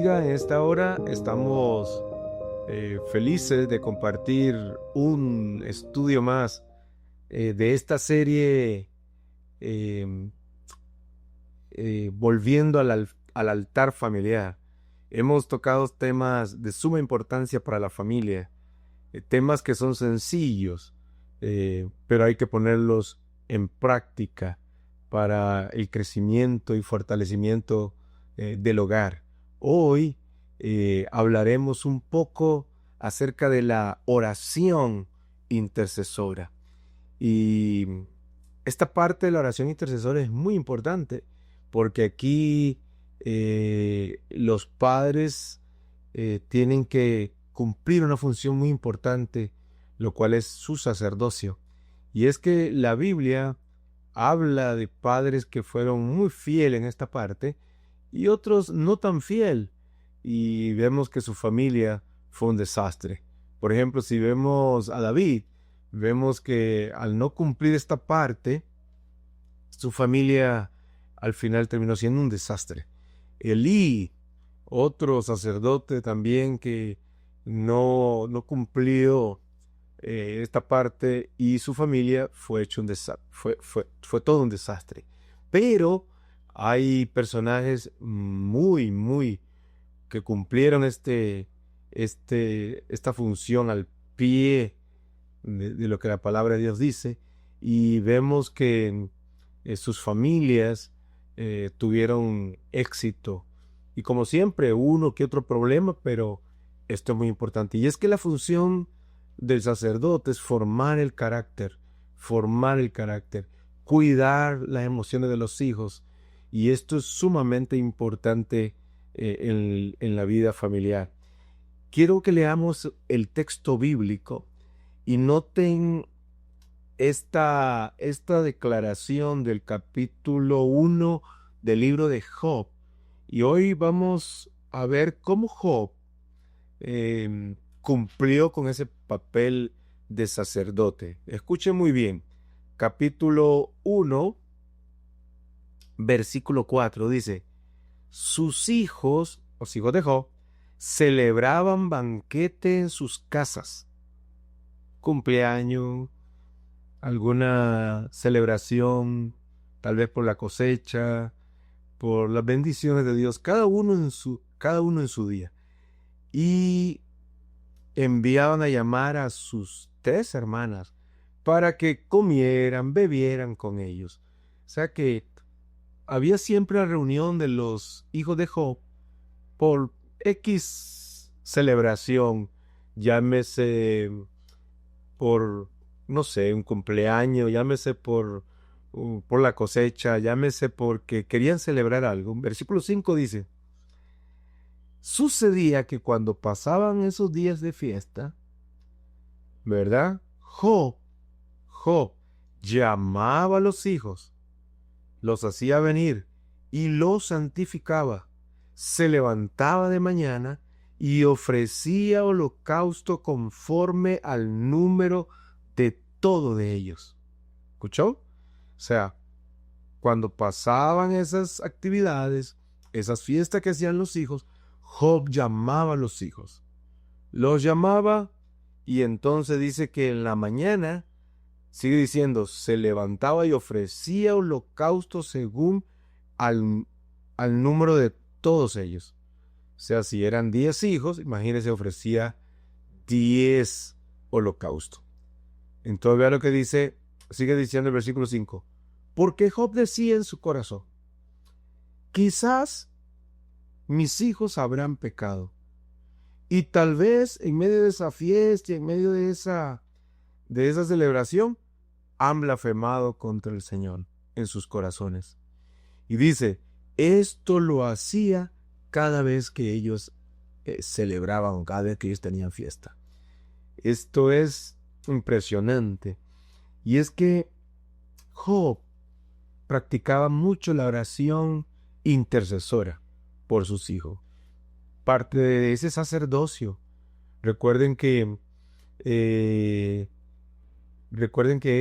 bendiga. En esta hora estamos felices de compartir un estudio más de esta serie eh, Volviendo al altar familiar. Hemos tocado temas de suma importancia para la familia, temas que son sencillos, pero hay que ponerlos en práctica para el crecimiento y fortalecimiento del hogar. Hoy hablaremos un poco acerca de la oración intercesora. Y esta parte de la oración intercesora es muy importante porque aquí los padres tienen que cumplir una función muy importante, lo cual es su sacerdocio. Y es que la Biblia habla de padres que fueron muy fieles en esta parte y otros no tan fiel. Y vemos que su familia fue un desastre. Por ejemplo, si vemos a David, vemos que al no cumplir esta parte, su familia al final terminó siendo un desastre. Elí, otro sacerdote también que no cumplió esta parte, y su familia fue hecho un desastre, fue todo un desastre. Pero hay personajes muy que cumplieron esta función al pie de lo que la palabra de Dios dice, y vemos que sus familias tuvieron éxito, y como siempre uno que otro problema, pero esto es muy importante, y es que la función del sacerdote es formar el carácter, cuidar las emociones de los hijos, y esto es sumamente importante en la vida familiar. Quiero que leamos el texto bíblico y noten esta declaración del capítulo 1 del libro de Job. Y hoy vamos a ver cómo Job cumplió con ese papel de sacerdote. Escuchen muy bien. Capítulo 1, versículo 4 dice: sus hijos, los hijos de Job, celebraban banquete en sus casas. Cumpleaños, alguna celebración, tal vez por la cosecha, por las bendiciones de Dios, cada uno en su día. Y enviaban a llamar a sus 3 hermanas para que comieran, bebieran con ellos. O sea que había siempre la reunión de los hijos de Job por X celebración, llámese por, no sé, un cumpleaños, llámese por la cosecha, llámese porque querían celebrar algo. Versículo 5 dice: sucedía que cuando pasaban esos días de fiesta, ¿verdad? Job llamaba a los hijos, los hacía venir y los santificaba. Se levantaba de mañana y ofrecía holocausto conforme al número de todo de ellos. ¿Escuchó? O sea, cuando pasaban esas actividades, esas fiestas que hacían los hijos, Job llamaba a los hijos. Los llamaba y entonces dice que en la mañana, sigue diciendo, se levantaba y ofrecía holocausto según al número de todos ellos. O sea, si eran 10 hijos, imagínense, ofrecía 10 holocaustos. Entonces vea lo que dice, sigue diciendo el versículo 5. Porque Job decía en su corazón: quizás mis hijos habrán pecado, y tal vez en medio de esa fiesta y en medio de esa celebración han blasfemado contra el Señor en sus corazones. Y dice, esto lo hacía cada vez que ellos celebraban, cada vez que ellos tenían fiesta. Esto es impresionante. Y es que Job practicaba mucho la oración intercesora por sus hijos. Parte de ese sacerdocio. Recuerden que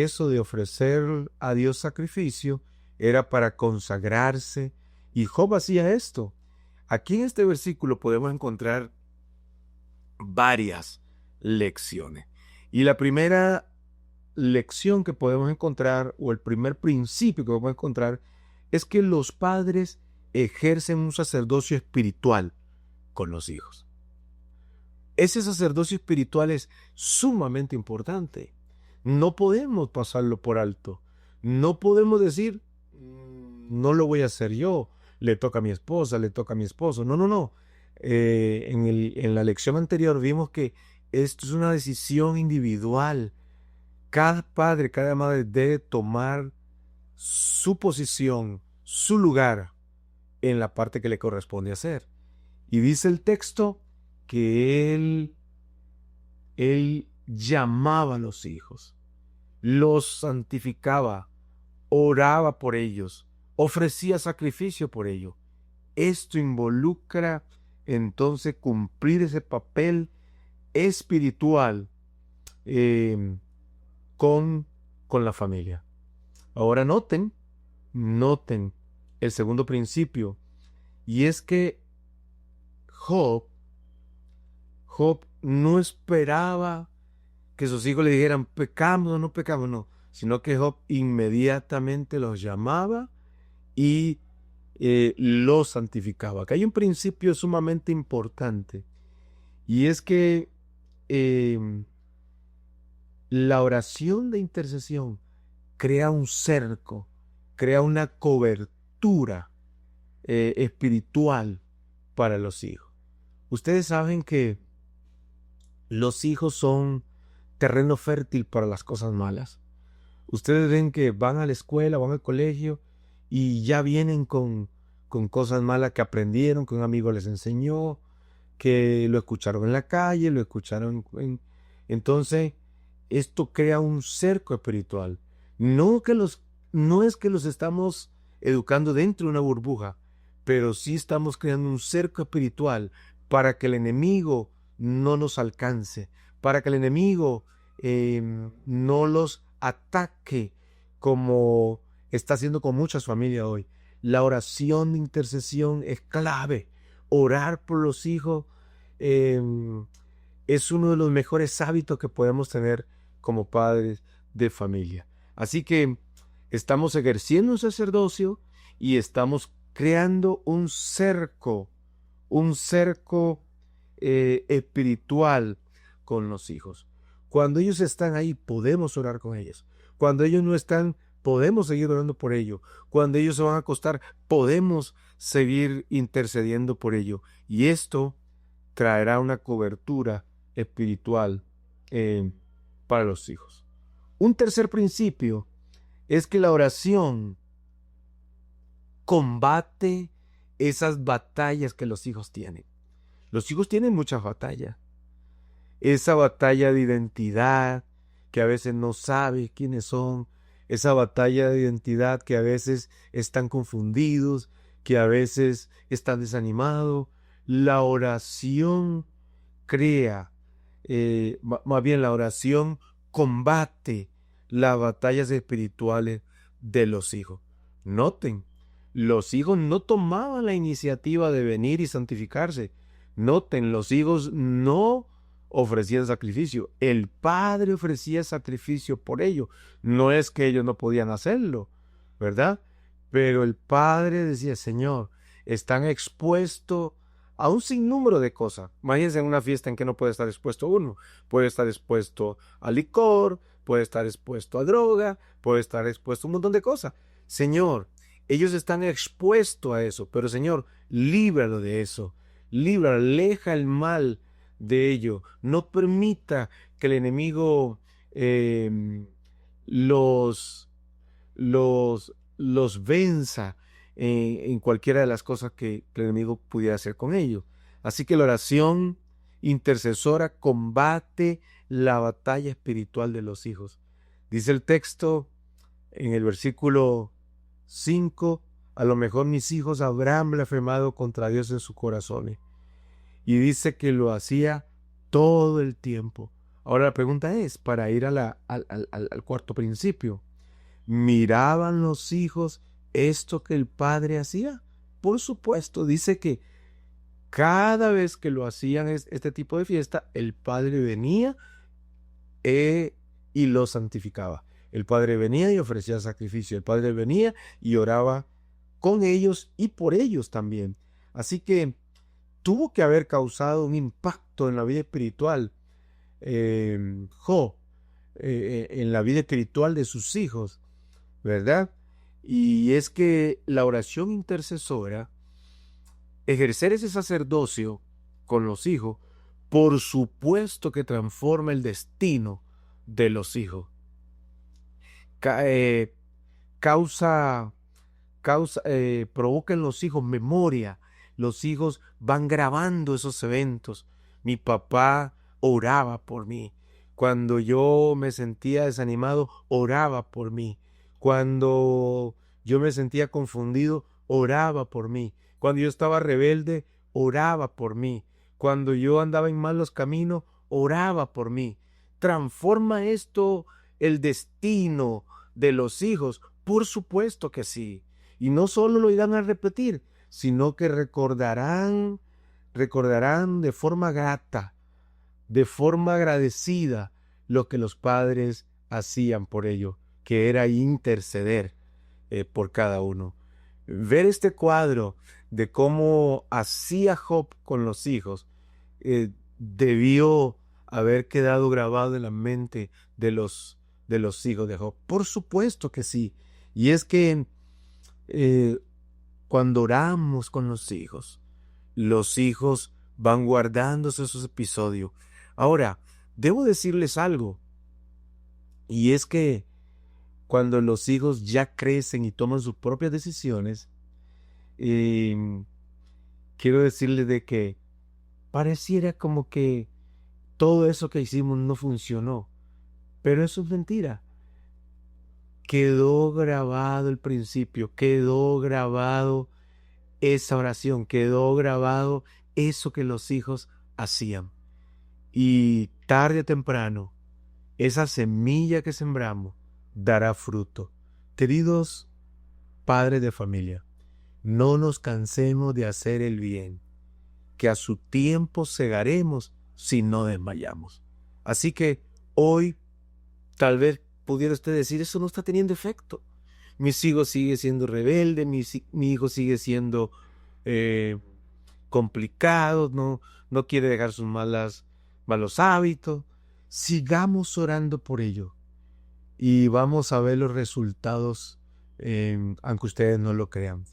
eso de ofrecer a Dios sacrificio era para consagrarse, y Job hacía esto. Aquí en este versículo podemos encontrar varias lecciones. Y la primera lección que podemos encontrar, o el primer principio que podemos encontrar, es que los padres ejercen un sacerdocio espiritual con los hijos. Ese sacerdocio espiritual es sumamente importante. No podemos pasarlo por alto. No podemos decir, no lo voy a hacer yo, le toca a mi esposa, le toca a mi esposo. No, no, no. En la lección anterior vimos que esto es una decisión individual. Cada padre, cada madre debe tomar su posición, su lugar en la parte que le corresponde hacer. Y dice el texto que él llamaba a los hijos, los santificaba, oraba por ellos, ofrecía sacrificio por ellos. Esto involucra entonces cumplir ese papel espiritual con la familia. Ahora noten el segundo principio, y es que Job no esperaba que sus hijos le dijeran pecamos o no pecamos, no, sino que Job inmediatamente los llamaba y los santificaba. Acá hay un principio sumamente importante, y es que la oración de intercesión crea un cerco, crea una cobertura espiritual para los hijos. Ustedes saben que los hijos son terreno fértil para las cosas malas. Ustedes ven que van a la escuela, van al colegio y ya vienen con cosas malas que aprendieron, que un amigo les enseñó, que lo escucharon en la calle, lo escucharon Entonces, esto crea un cerco espiritual. No es que los estamos educando dentro de una burbuja, pero sí estamos creando un cerco espiritual para que el enemigo no nos alcance, para que el enemigo no los ataque como está haciendo con muchas familias hoy. La oración de intercesión es clave. Orar por los hijos es uno de los mejores hábitos que podemos tener como padres de familia. Así que estamos ejerciendo un sacerdocio y estamos creando un cerco espiritual con los hijos. Cuando ellos están ahí, podemos orar con ellos. Cuando ellos no están, podemos seguir orando por ellos. Cuando ellos se van a acostar, podemos seguir intercediendo por ellos. Y esto traerá una cobertura espiritual para los hijos. Un tercer principio es que la oración combate esas batallas que los hijos tienen. Los hijos tienen muchas batallas. Esa batalla de identidad que a veces no sabe quiénes son, esa batalla de identidad que a veces están confundidos, que a veces están desanimados. La oración crea, más bien la oración combate las batallas espirituales de los hijos. Noten, los hijos no tomaban la iniciativa de venir y santificarse. Noten, los hijos no ofrecían sacrificio. El padre ofrecía sacrificio por ellos. No es que ellos no podían hacerlo, ¿verdad? Pero el padre decía, Señor, están expuestos a un sinnúmero de cosas. Imagínense en una fiesta en que no puede estar expuesto uno. Puede estar expuesto a licor, puede estar expuesto a droga, puede estar expuesto a un montón de cosas. Señor, ellos están expuestos a eso, pero Señor, líbralo de eso. Líbralo, aleja el mal de ello. No permita que el enemigo los venza en cualquiera de las cosas que el enemigo pudiera hacer con ellos. Así que la oración intercesora combate la batalla espiritual de los hijos. Dice el texto en el versículo 5, a lo mejor mis hijos habrán blasfemado contra Dios en sus corazones. Y dice que lo hacía todo el tiempo. Ahora la pregunta es, para ir al cuarto principio, ¿miraban los hijos esto que el padre hacía? Por supuesto, dice que cada vez que lo hacían este tipo de fiesta, el padre venía y lo santificaba. El padre venía y ofrecía sacrificio. El padre venía y oraba con ellos y por ellos también. Así que tuvo que haber causado un impacto en la vida espiritual, en la vida espiritual de sus hijos, ¿verdad? Y es que la oración intercesora, ejercer ese sacerdocio con los hijos, por supuesto que transforma el destino de los hijos. Causa, provoca en los hijos memoria. Los hijos van grabando esos eventos. Mi papá oraba por mí. Cuando yo me sentía desanimado, oraba por mí. Cuando yo me sentía confundido, oraba por mí. Cuando yo estaba rebelde, oraba por mí. Cuando yo andaba en malos caminos, oraba por mí. ¿Transforma esto el destino de los hijos? Por supuesto que sí. Y no solo lo irán a repetir, sino que recordarán de forma grata, de forma agradecida, lo que los padres hacían por ellos, que era interceder por cada uno. Ver este cuadro de cómo hacía Job con los hijos debió haber quedado grabado en la mente de los hijos de Job. Por supuesto que sí. Y es que cuando oramos con los hijos van guardándose esos episodios. Ahora, debo decirles algo, y es que cuando los hijos ya crecen y toman sus propias decisiones, quiero decirles de que pareciera como que todo eso que hicimos no funcionó, pero eso es mentira. Quedó grabado el principio, quedó grabado esa oración, quedó grabado eso que los hijos hacían. Y tarde o temprano, esa semilla que sembramos dará fruto. Queridos padres de familia, no nos cansemos de hacer el bien, que a su tiempo segaremos si no desmayamos. Así que hoy, tal vez pudiera usted decir, eso no está teniendo efecto. Mis hijos siguen siendo rebeldes, mi hijo sigue siendo complicado, no quiere dejar sus malos hábitos. Sigamos orando por ello y vamos a ver los resultados, aunque ustedes no lo crean.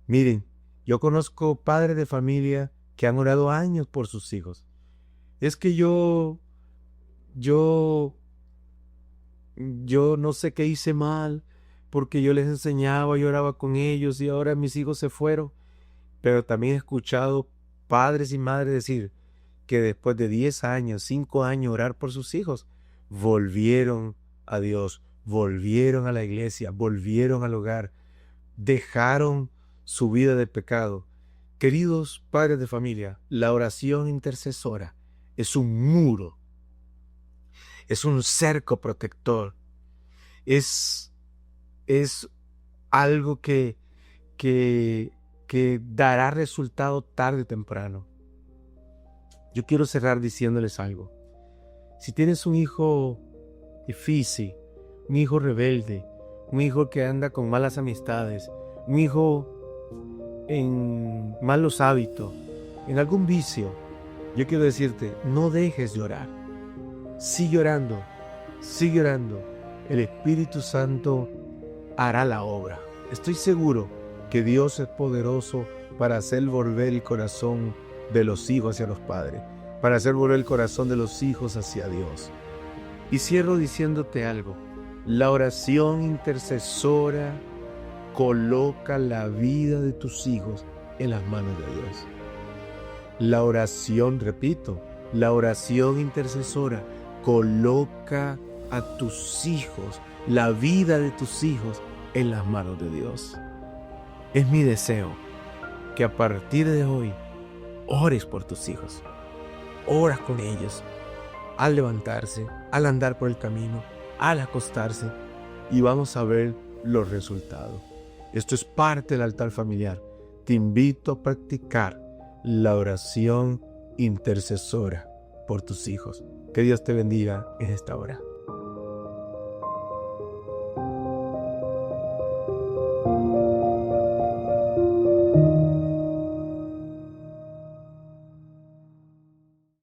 Miren, yo conozco padres de familia que han orado años por sus hijos. Es que yo no sé qué hice mal, porque yo les enseñaba y oraba con ellos y ahora mis hijos se fueron. Pero también he escuchado padres y madres decir que después de 10 años, 5 años orar por sus hijos, volvieron a Dios, volvieron a la iglesia, volvieron al hogar, dejaron su vida de pecado. Queridos padres de familia, la oración intercesora es un muro, es un cerco protector, es algo que dará resultado tarde o temprano. Yo quiero cerrar diciéndoles algo. Si tienes un hijo difícil, un hijo rebelde, un hijo que anda con malas amistades, un hijo en malos hábitos, en algún vicio, yo quiero decirte, no dejes de orar. Sigue orando, sigue orando. El Espíritu Santo hará la obra. Estoy seguro que Dios es poderoso para hacer volver el corazón de los hijos hacia los padres, para hacer volver el corazón de los hijos hacia Dios. Y cierro diciéndote algo. La oración intercesora coloca la vida de tus hijos en las manos de Dios. La oración, repito, la oración intercesora coloca a tus hijos, la vida de tus hijos en las manos de Dios. Es mi deseo que a partir de hoy ores por tus hijos, oras con ellos, al levantarse, al andar por el camino, al acostarse, y vamos a ver los resultados. Esto es parte del altar familiar. Te invito a practicar la oración intercesora por tus hijos. Que Dios te bendiga en esta hora.